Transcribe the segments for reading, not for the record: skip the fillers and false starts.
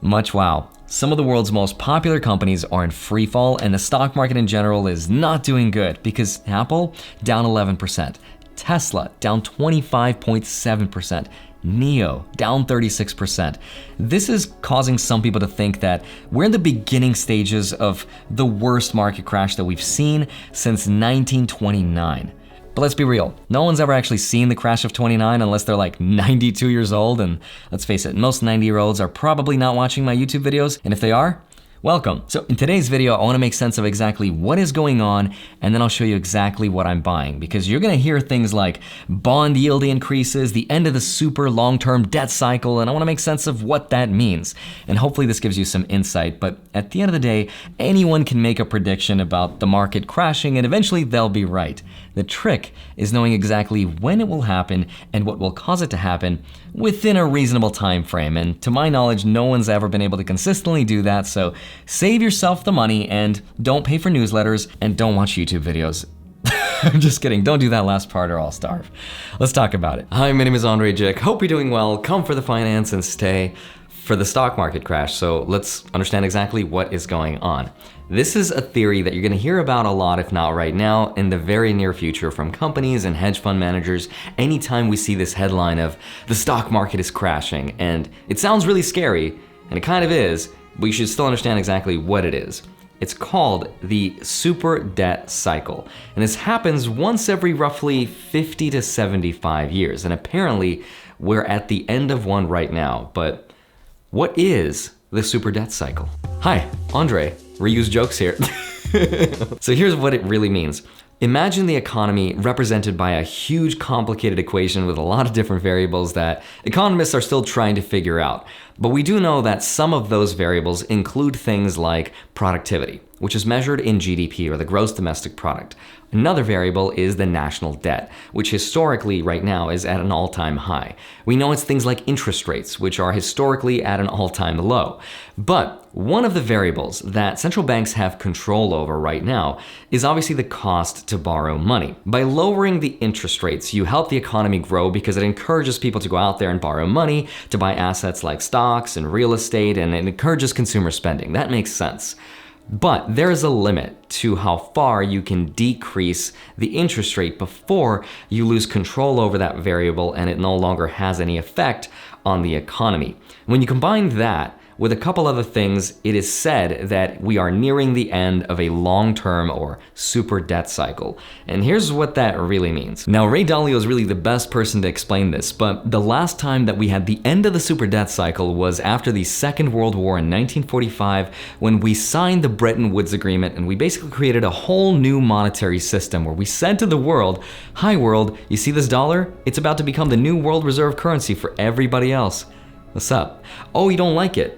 Much wow. Some of the world's most popular companies are in free fall, and the stock market in general is not doing good because Apple down 11%, Tesla down 25.7%, NEO down 36%. This is causing some people to think that we're in the beginning stages of the worst market crash that we've seen since 1929. But let's be real, no one's ever actually seen the crash of 29 unless they're like 92 years old, and let's face it, most 90-year-olds are probably not watching my YouTube videos, and if they are, welcome. So in today's video, I want to make sense of exactly what is going on, and then I'll show you exactly what I'm buying, because you're going to hear things like bond yield increases, the end of the super long-term debt cycle, and I want to make sense of what that means. And hopefully this gives you some insight, but at the end of the day, anyone can make a prediction about the market crashing, and eventually they'll be right. The trick is knowing exactly when it will happen and what will cause it to happen within a reasonable time frame. And to my knowledge, no one's ever been able to consistently do that. So save yourself the money and don't pay for newsletters and don't watch YouTube videos. I'm just kidding. Don't do that last part or I'll starve. Let's talk about it. Hi, my name is Andrei Jikh. Hope you're doing well. Come for the finance and stay for the stock market crash. So let's understand exactly what is going on. This is a theory that you're going to hear about a lot, if not right now, in the very near future from companies and hedge fund managers anytime we see this headline of the stock market is crashing. And it sounds really scary, and it kind of is, but you should still understand exactly what it is. It's called the super debt cycle. And this happens once every roughly 50 to 75 years. And apparently we're at the end of one right now. But what is the super debt cycle? Hi, Andrei. Reuse jokes here. So here's what it really means. Imagine the economy represented by a huge complicated equation with a lot of different variables that economists are still trying to figure out. But we do know that some of those variables include things like productivity, which is measured in GDP, or the gross domestic product. Another variable is the national debt, which historically right now is at an all-time high. We know it's things like interest rates, which are historically at an all-time low. But one of the variables that central banks have control over right now is obviously the cost to borrow money. By lowering the interest rates, you help the economy grow because it encourages people to go out there and borrow money to buy assets like stocks and real estate, and it encourages consumer spending. That makes sense. But there is a limit to how far you can decrease the interest rate before you lose control over that variable and it no longer has any effect on the economy. When you combine that with a couple other things, it is said that we are nearing the end of a long-term or super debt cycle. And here's what that really means. Now, Ray Dalio is really the best person to explain this, but the last time that we had the end of the super debt cycle was after the Second World War in 1945, when we signed the Bretton Woods Agreement, and we basically created a whole new monetary system where we said to the world, "Hi world, you see this dollar? It's about to become the new world reserve currency for everybody else. What's up? Oh, you don't like it?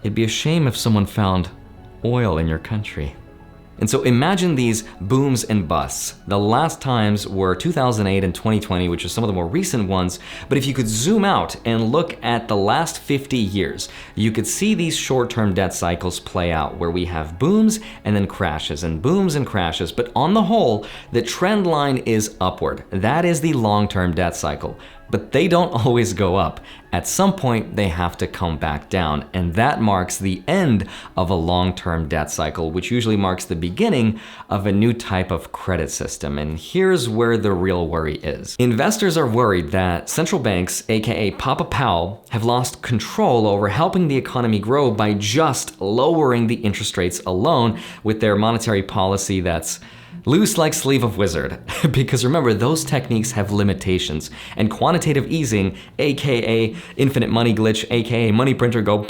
It'd be a shame if someone found oil in your country." And so imagine these booms and busts. The last times were 2008 and 2020, which are some of the more recent ones. But if you could zoom out and look at the last 50 years, you could see these short-term debt cycles play out where we have booms and then crashes and booms and crashes. But on the whole, the trend line is upward. That is the long-term debt cycle. But they don't always go up. At some point, they have to come back down, and that marks the end of a long-term debt cycle, which usually marks the beginning of a new type of credit system. And here's where the real worry is. Investors are worried that central banks, aka Papa Powell, have lost control over helping the economy grow by just lowering the interest rates alone with their monetary policy that's loose like sleeve of wizard. Because remember, those techniques have limitations, and quantitative easing, aka infinite money glitch, aka money printer go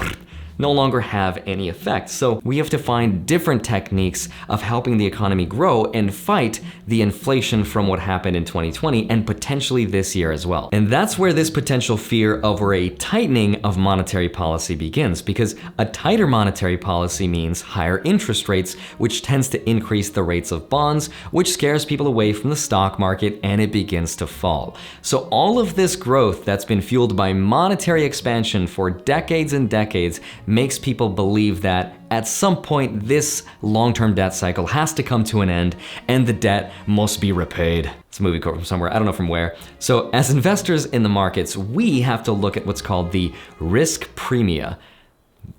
no longer have any effect. So we have to find different techniques of helping the economy grow and fight the inflation from what happened in 2020 and potentially this year as well. And that's where this potential fear over a tightening of monetary policy begins, because a tighter monetary policy means higher interest rates, which tends to increase the rates of bonds, which scares people away from the stock market, and it begins to fall. So all of this growth that's been fueled by monetary expansion for decades and decades makes people believe that at some point this long-term debt cycle has to come to an end and the debt must be repaid. It's a movie quote from somewhere, I don't know from where. So as investors in the markets, we have to look at what's called the risk premia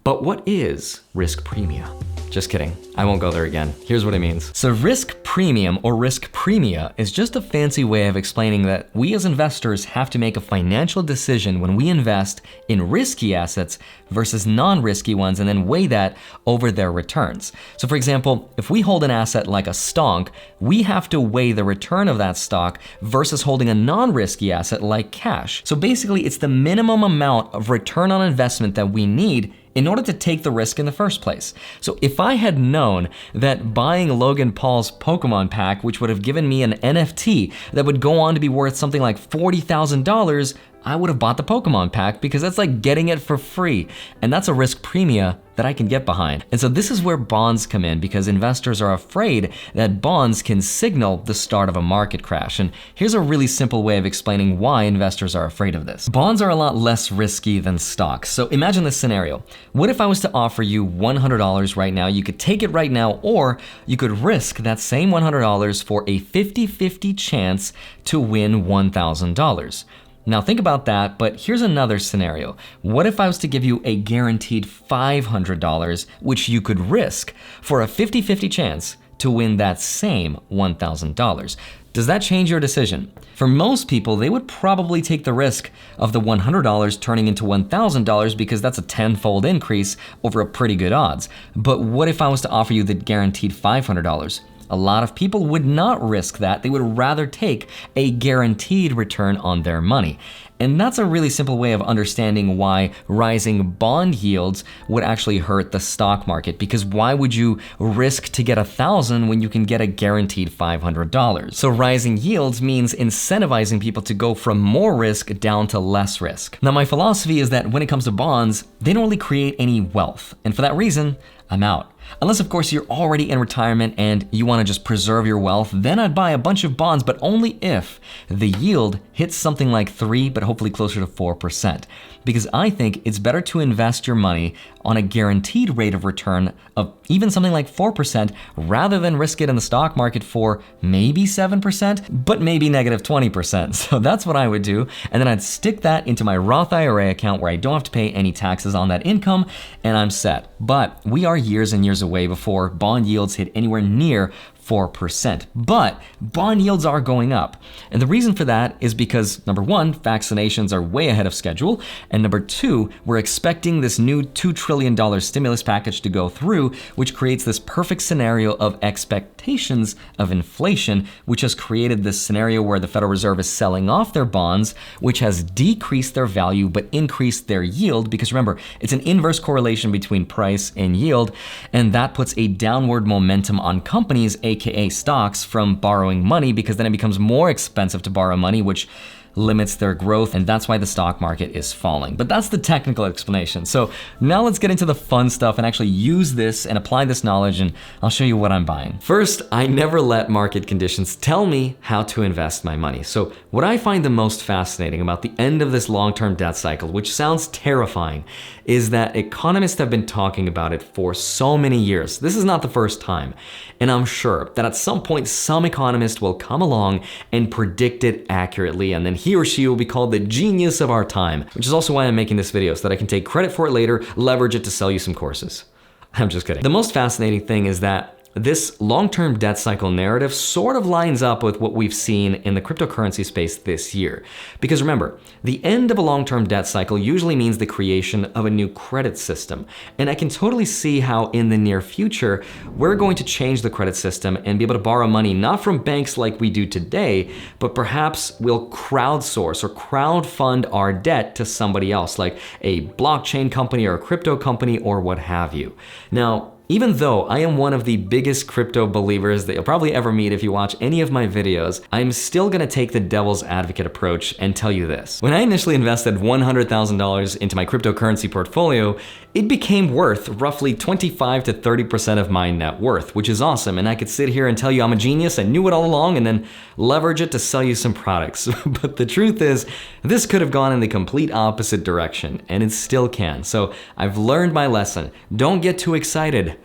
But what is risk premia? Just kidding, I won't go there again. Here's what it means. So risk premium or risk premia is just a fancy way of explaining that we as investors have to make a financial decision when we invest in risky assets versus non-risky ones and then weigh that over their returns. So for example, if we hold an asset like a stock, we have to weigh the return of that stock versus holding a non-risky asset like cash. So basically it's the minimum amount of return on investment that we need in order to take the risk in the first place. So if I had known that buying Logan Paul's Pokemon pack, which would have given me an NFT that would go on to be worth something like $40,000, I would have bought the Pokemon pack because that's like getting it for free. And that's a risk premia that I can get behind. And so this is where bonds come in because investors are afraid that bonds can signal the start of a market crash. And here's a really simple way of explaining why investors are afraid of this. Bonds are a lot less risky than stocks. So imagine this scenario. What if I was to offer you $100 right now? You could take it right now, or you could risk that same $100 for a 50-50 chance to win $1,000. Now think about that, but here's another scenario. What if I was to give you a guaranteed $500, which you could risk for a 50-50 chance to win that same $1,000? Does that change your decision? For most people, they would probably take the risk of the $100 turning into $1,000 because that's a tenfold increase over a pretty good odds. But what if I was to offer you the guaranteed $500? A lot of people would not risk that. They would rather take a guaranteed return on their money. And that's a really simple way of understanding why rising bond yields would actually hurt the stock market, because why would you risk to get $1,000 when you can get a guaranteed $500? So rising yields means incentivizing people to go from more risk down to less risk. Now my philosophy is that when it comes to bonds, they don't really create any wealth. And for that reason, I'm out. Unless of course you're already in retirement and you want to just preserve your wealth, then I'd buy a bunch of bonds, but only if the yield hits something like 3, but hopefully closer to 4%. Because I think it's better to invest your money on a guaranteed rate of return of even something like 4% rather than risk it in the stock market for maybe 7%, but maybe negative 20%. So that's what I would do. And then I'd stick that into my Roth IRA account where I don't have to pay any taxes on that income and I'm set. But we are years and years away before bond yields hit anywhere near 4%. But bond yields are going up. And the reason for that is because number one, vaccinations are way ahead of schedule. And number two, we're expecting this new $2 trillion stimulus package to go through, which creates this perfect scenario of expectations of inflation, which has created this scenario where the Federal Reserve is selling off their bonds, which has decreased their value but increased their yield. Because remember, it's an inverse correlation between price and yield, and that puts a downward momentum on companies, aka stocks, from borrowing money, because then it becomes more expensive to borrow money, which limits their growth, and that's why the stock market is falling. But that's the technical explanation. So now let's get into the fun stuff and actually use this and apply this knowledge, and I'll show you what I'm buying. First, I never let market conditions tell me how to invest my money. So what I find the most fascinating about the end of this long-term debt cycle, which sounds terrifying, is that economists have been talking about it for so many years. This is not the first time. And I'm sure that at some point, some economist will come along and predict it accurately, and then he or she will be called the genius of our time, which is also why I'm making this video, so that I can take credit for it later, leverage it to sell you some courses. I'm just kidding. The most fascinating thing is that this long-term debt cycle narrative sort of lines up with what we've seen in the cryptocurrency space this year. Because remember, the end of a long-term debt cycle usually means the creation of a new credit system. And I can totally see how in the near future, we're going to change the credit system and be able to borrow money not from banks like we do today, but perhaps we'll crowdsource or crowdfund our debt to somebody else, like a blockchain company or a crypto company or what have you. Now, even though I am one of the biggest crypto believers that you'll probably ever meet if you watch any of my videos, I'm still gonna take the devil's advocate approach and tell you this. When I initially invested $100,000 into my cryptocurrency portfolio, it became worth roughly 25 to 30% of my net worth, which is awesome. And I could sit here and tell you I'm a genius, I knew it all along, and then leverage it to sell you some products. But the truth is, this could have gone in the complete opposite direction, and it still can. So I've learned my lesson. Don't get too excited.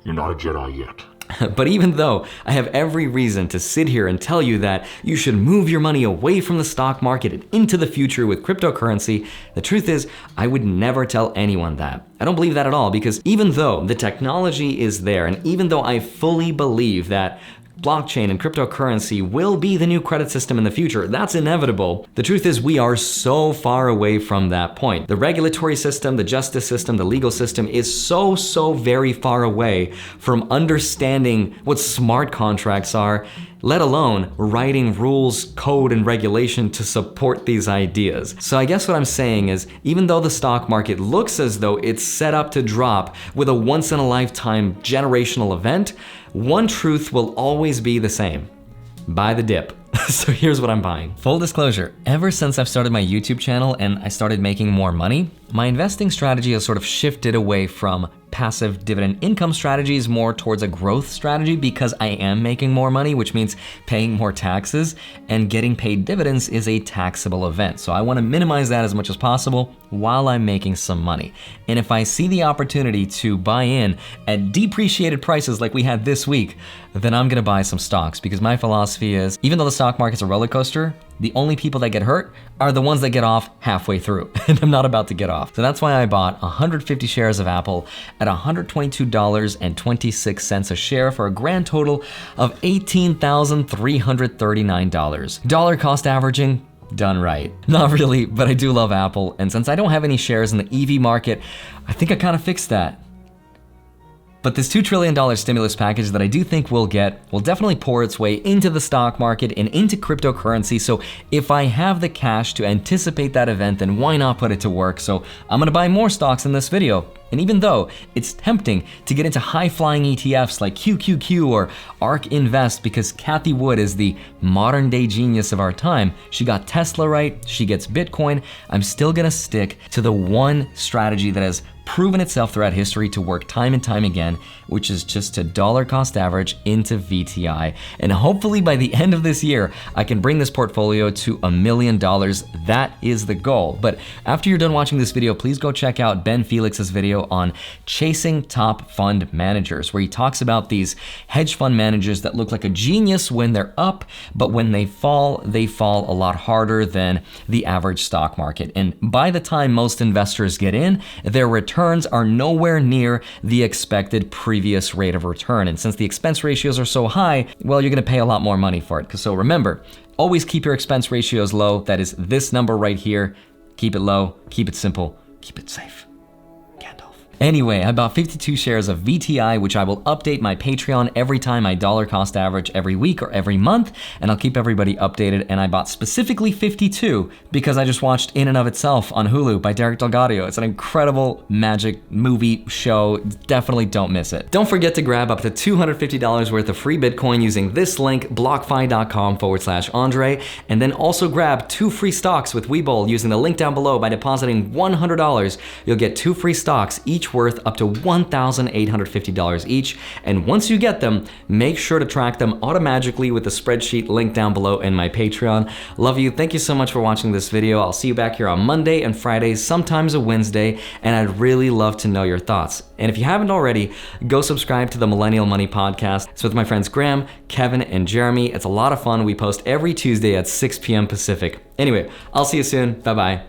You're not a Jedi yet. But even though I have every reason to sit here and tell you that you should move your money away from the stock market and into the future with cryptocurrency, the truth is I would never tell anyone that. I don't believe that at all, because even though the technology is there, and even though I fully believe that blockchain and cryptocurrency will be the new credit system in the future, that's inevitable. The truth is we are so far away from that point. The regulatory system, the justice system, the legal system is so very far away from understanding what smart contracts are, let alone writing rules, code, and regulation to support these ideas. So I guess what I'm saying is, even though the stock market looks as though it's set up to drop with a once-in-a-lifetime generational event, one truth will always be the same: buy the dip. So here's what I'm buying. Full disclosure, ever since I've started my YouTube channel and I started making more money, my investing strategy has sort of shifted away from passive dividend income strategies more towards a growth strategy, because I am making more money, which means paying more taxes, and getting paid dividends is a taxable event. So I want to minimize that as much as possible while I'm making some money. And if I see the opportunity to buy in at depreciated prices like we had this week, then I'm gonna buy some stocks, because my philosophy is, even though the stock market's a roller coaster, the only people that get hurt are the ones that get off halfway through, and I'm not about to get off. So that's why I bought 150 shares of Apple at $122.26 a share for a grand total of $18,339. Dollar cost averaging, done right. Not really, but I do love Apple, and since I don't have any shares in the EV market, I think I kind of fixed that. But this $2 trillion stimulus package that I do think we'll get will definitely pour its way into the stock market and into cryptocurrency. So if I have the cash to anticipate that event, then why not put it to work? So I'm gonna buy more stocks in this video. And even though it's tempting to get into high-flying ETFs like QQQ or ARK Invest, because Cathie Wood is the modern-day genius of our time, she got Tesla right, she gets Bitcoin, I'm still gonna stick to the one strategy that has proven itself throughout history to work time and time again, which is just to dollar cost average into VTI. And hopefully by the end of this year, I can bring this portfolio to $1 million. That is the goal. But after you're done watching this video, please go check out Ben Felix's video on chasing top fund managers, where he talks about these hedge fund managers that look like a genius when they're up, but when they fall a lot harder than the average stock market. And by the time most investors get in, their returns are nowhere near the expected previous rate of return. And since the expense ratios are so high, well, you're gonna pay a lot more money for it. So remember, always keep your expense ratios low. That is this number right here. Keep it low, keep it simple, keep it safe. Anyway, I bought 52 shares of VTI, which I will update my Patreon every time I dollar cost average every week or every month, and I'll keep everybody updated. And I bought specifically 52 because I just watched In and of Itself on Hulu by Derek Delgado. It's an incredible magic movie show. Definitely don't miss it. Don't forget to grab up to $250 worth of free Bitcoin using this link, blockfi.com/Andrei, and then also grab 2 free stocks with Webull using the link down below. By depositing $100, you'll get 2 free stocks, each worth up to $1,850 each. And once you get them, make sure to track them automatically with the spreadsheet linked down below in my Patreon. Love you. Thank you so much for watching this video. I'll see you back here on Monday and Fridays, sometimes a Wednesday, and I'd really love to know your thoughts. And if you haven't already, go subscribe to the Millennial Money Podcast. It's with my friends Graham, Kevin, and Jeremy. It's a lot of fun. We post every Tuesday at 6 p.m. Pacific. Anyway, I'll see you soon. Bye-bye.